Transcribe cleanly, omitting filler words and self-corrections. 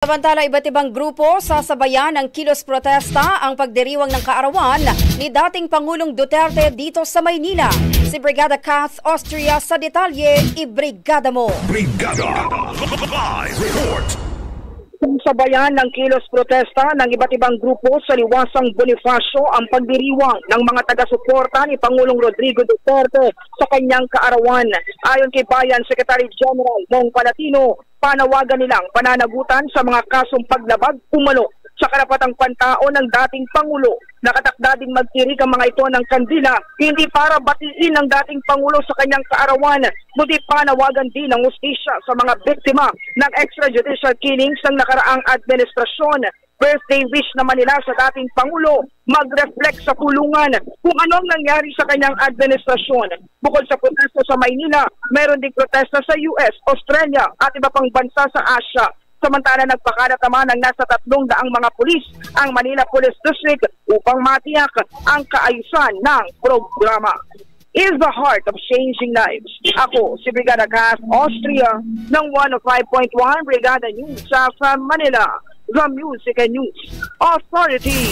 Samantala, iba't ibang grupo sasabayan ng kilos protesta ang pagdiriwang ng kaarawan ni dating Pangulong Duterte dito sa Maynila. Si Brigada Cass Austria sa detalye, ibrigada mo. Brigada Live Report. Sabayan ng kilos protesta ng iba't ibang grupo sa Liwasang Bonifacio ang pagdiriwang ng mga taga-suporta ni Pangulong Rodrigo Duterte sa kanyang kaarawan. Ayon kay Bayan Secretary General Mong Palatino, panawagan nilang pananagutan sa mga kasong paglabag umano sa karapatang pantao ng dating Pangulo. Nakatakda ding magtirig ang mga ito ng kandila, hindi para batiin ng dating Pangulo sa kanyang kaarawan, kundi panawagan din ng hustisya sa mga biktima ng extrajudicial killings ng nakaraang administrasyon. Birthday wish naman nila sa dating Pangulo, mag-reflect sa kulungan kung anong nangyari sa kanyang administrasyon. Bukod sa protesta sa Maynila, meron ding protesta sa US, Australia at iba pang bansa sa Asia. Samantala, nagpakalat naman ng nasa 300 mga pulis ang Manila Police District upang matiyak ang kaayusan ng programa. Is the heart of changing lives. Ako, si Brigada Cass Austria ng 105.1 Brigada News sa Manila, the Music and News Authority.